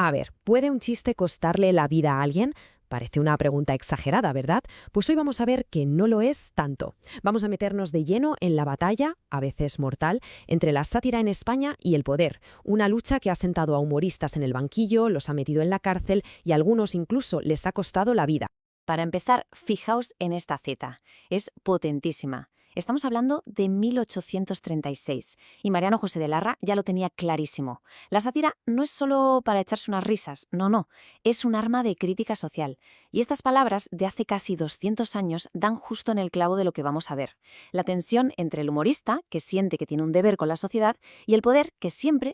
A ver, ¿puede un chiste costarle la vida a alguien? Parece una pregunta exagerada, ¿verdad? Pues hoy vamos a ver que no lo es tanto. Vamos a meternos de lleno en la batalla, a veces mortal, entre la sátira en España y el poder. Una lucha que ha sentado a humoristas en el banquillo, los ha metido en la cárcel y a algunos incluso les ha costado la vida. Para empezar, fijaos en esta cita. Es potentísima. Estamos hablando de 1836 y Mariano José de Larra ya lo tenía clarísimo. La sátira no es solo para echarse unas risas, no, es un arma de crítica social. Y estas palabras de hace casi 200 años dan justo en el clavo de lo que vamos a ver. La tensión entre el humorista, que siente que tiene un deber con la sociedad, y el poder, que siempre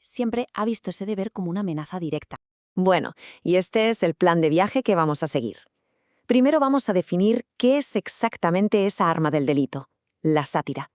ha visto ese deber como una amenaza directa. Bueno, y este es el plan de viaje que vamos a seguir. Primero vamos a definir qué es exactamente esa arma del delito, la sátira.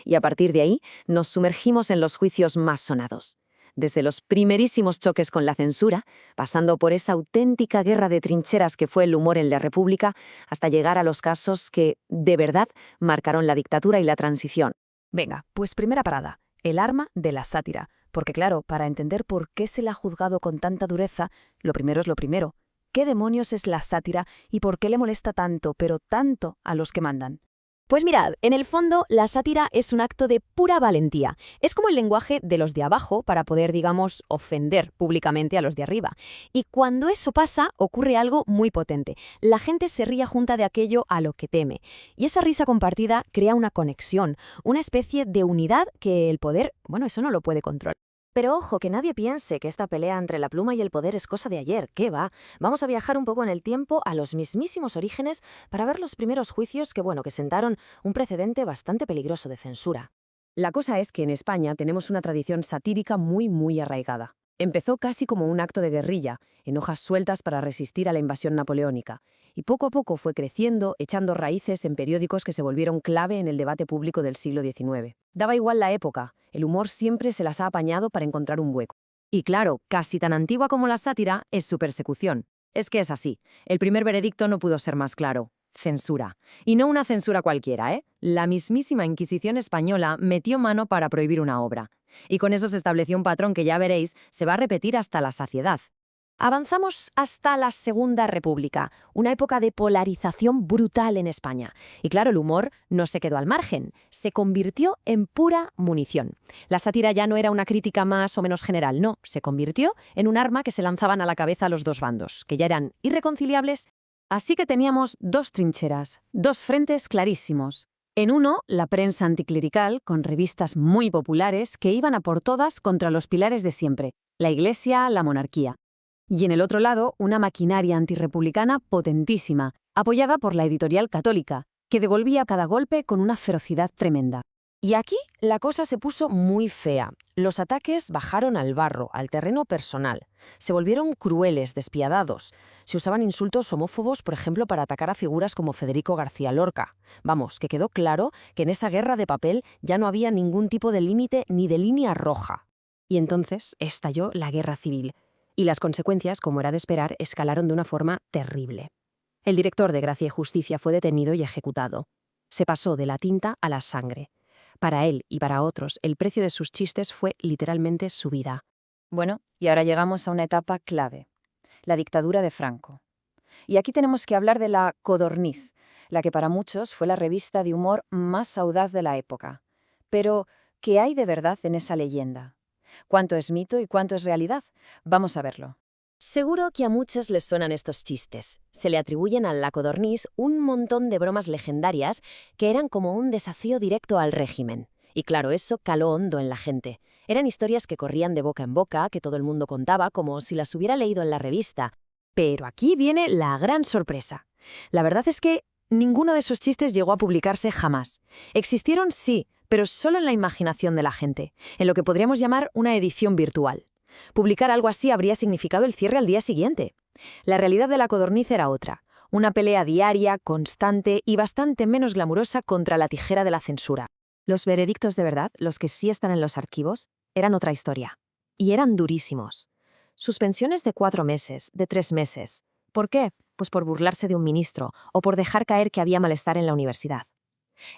Y a partir de ahí nos sumergimos en los juicios más sonados. Desde los primerísimos choques con la censura, pasando por esa auténtica guerra de trincheras que fue el humor en la República, hasta llegar a los casos que, de verdad, marcaron la dictadura y la transición. Venga, pues primera parada, el arma de la sátira. Porque claro, para entender por qué se la ha juzgado con tanta dureza, lo primero es lo primero. ¿Qué demonios es la sátira y por qué le molesta tanto, pero tanto, a los que mandan? Pues mirad, en el fondo, la sátira es un acto de pura valentía. Es como el lenguaje de los de abajo para poder, digamos, ofender públicamente a los de arriba. Y cuando eso pasa, ocurre algo muy potente. La gente se ríe junta de aquello a lo que teme. Y esa risa compartida crea una conexión, una especie de unidad que el poder, bueno, eso no lo puede controlar. Pero ojo, que nadie piense que esta pelea entre la pluma y el poder es cosa de ayer. ¿Qué va? Vamos a viajar un poco en el tiempo a los mismísimos orígenes para ver los primeros juicios que sentaron un precedente bastante peligroso de censura. La cosa es que en España tenemos una tradición satírica muy arraigada. Empezó casi como un acto de guerrilla, en hojas sueltas para resistir a la invasión napoleónica, y poco a poco fue creciendo, echando raíces en periódicos que se volvieron clave en el debate público del siglo XIX. Daba igual la época, el humor siempre se las ha apañado para encontrar un hueco. Y claro, casi tan antigua como la sátira es su persecución. Es que es así, el primer veredicto no pudo ser más claro. Censura. Y no una censura cualquiera, ¿eh? La mismísima Inquisición española metió mano para prohibir una obra. Y con eso se estableció un patrón que ya veréis se va a repetir hasta la saciedad. Avanzamos hasta la Segunda República, una época de polarización brutal en España. Y claro, el humor no se quedó al margen, se convirtió en pura munición. La sátira ya no era una crítica más o menos general, no, se convirtió en un arma que se lanzaban a la cabeza a los dos bandos, que ya eran irreconciliables. Así que teníamos dos trincheras, dos frentes clarísimos. En uno, la prensa anticlerical, con revistas muy populares que iban a por todas contra los pilares de siempre, la Iglesia, la monarquía. Y en el otro lado, una maquinaria antirrepublicana potentísima, apoyada por la editorial católica, que devolvía cada golpe con una ferocidad tremenda. Y aquí la cosa se puso muy fea. Los ataques bajaron al barro, al terreno personal. Se volvieron crueles, despiadados. Se usaban insultos homófobos, por ejemplo, para atacar a figuras como Federico García Lorca. Vamos, que quedó claro que en esa guerra de papel ya no había ningún tipo de límite ni de línea roja. Y entonces estalló la guerra civil. Y las consecuencias, como era de esperar, escalaron de una forma terrible. El director de Gracia y Justicia fue detenido y ejecutado. Se pasó de la tinta a la sangre. Para él y para otros, el precio de sus chistes fue literalmente su vida. Bueno, y ahora llegamos a una etapa clave, la dictadura de Franco. Y aquí tenemos que hablar de la Codorniz, la que para muchos fue la revista de humor más audaz de la época. Pero, ¿qué hay de verdad en esa leyenda? ¿Cuánto es mito y cuánto es realidad? Vamos a verlo. Seguro que a muchos les suenan estos chistes. Se le atribuyen a la Codorniz un montón de bromas legendarias que eran como un desafío directo al régimen. Y claro, eso caló hondo en la gente. Eran historias que corrían de boca en boca, que todo el mundo contaba como si las hubiera leído en la revista. Pero aquí viene la gran sorpresa. La verdad es que ninguno de esos chistes llegó a publicarse jamás. Existieron, sí, pero solo en la imaginación de la gente, en lo que podríamos llamar una edición virtual. Publicar algo así habría significado el cierre al día siguiente. La realidad de la Codorniz era otra, una pelea diaria, constante y bastante menos glamurosa contra la tijera de la censura. Los veredictos de verdad, los que sí están en los archivos, eran otra historia. Y eran durísimos. Suspensiones de 4 meses, de 3 meses. ¿Por qué? Pues por burlarse de un ministro o por dejar caer que había malestar en la universidad.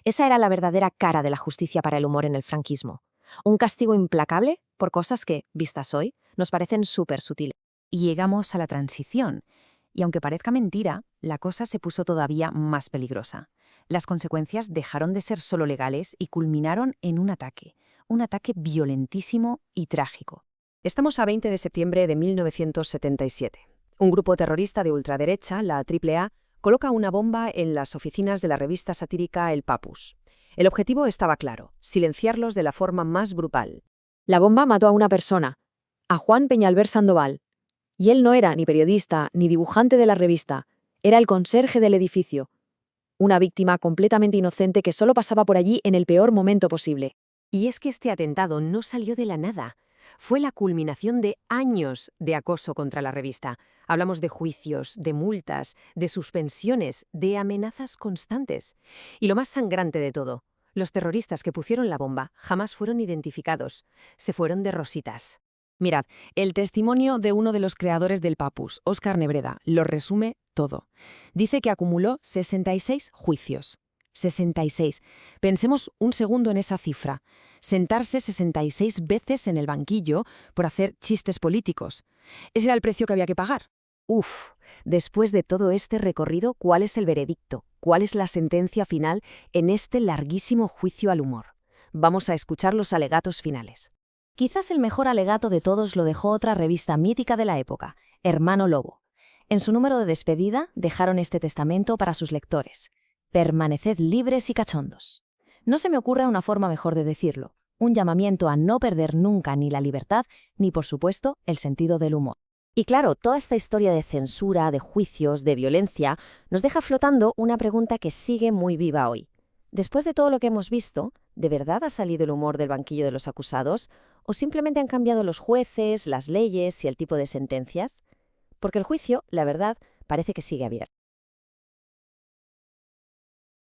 Esa era la verdadera cara de la justicia para el humor en el franquismo. Un castigo implacable por cosas que, vistas hoy, nos parecen súper sutiles. Y llegamos a la transición. Y aunque parezca mentira, la cosa se puso todavía más peligrosa. Las consecuencias dejaron de ser solo legales y culminaron en un ataque violentísimo y trágico. Estamos a 20 de septiembre de 1977. Un grupo terrorista de ultraderecha, la AAA, coloca una bomba en las oficinas de la revista satírica El Papus. El objetivo estaba claro: silenciarlos de la forma más brutal. La bomba mató a una persona, a Juan Peñalver Sandoval. Y él no era ni periodista ni dibujante de la revista, era el conserje del edificio. Una víctima completamente inocente que solo pasaba por allí en el peor momento posible. Y es que este atentado no salió de la nada. Fue la culminación de años de acoso contra la revista. Hablamos de juicios, de multas, de suspensiones, de amenazas constantes. Y lo más sangrante de todo, los terroristas que pusieron la bomba jamás fueron identificados. Se fueron de rositas. Mirad, el testimonio de uno de los creadores del Papus, Óscar Nebreda, lo resume todo. Dice que acumuló 66 juicios. 66. Pensemos un segundo en esa cifra. Sentarse 66 veces en el banquillo por hacer chistes políticos. ¿Ese era el precio que había que pagar? Uf, después de todo este recorrido, ¿cuál es el veredicto? ¿Cuál es la sentencia final en este larguísimo juicio al humor? Vamos a escuchar los alegatos finales. Quizás el mejor alegato de todos lo dejó otra revista mítica de la época, Hermano Lobo. En su número de despedida dejaron este testamento para sus lectores: permaneced libres y cachondos. No se me ocurre una forma mejor de decirlo, un llamamiento a no perder nunca ni la libertad, ni por supuesto el sentido del humor. Y claro, toda esta historia de censura, de juicios, de violencia, nos deja flotando una pregunta que sigue muy viva hoy. Después de todo lo que hemos visto, ¿de verdad ha salido el humor del banquillo de los acusados? ¿O simplemente han cambiado los jueces, las leyes y el tipo de sentencias? Porque el juicio, la verdad, parece que sigue abierto.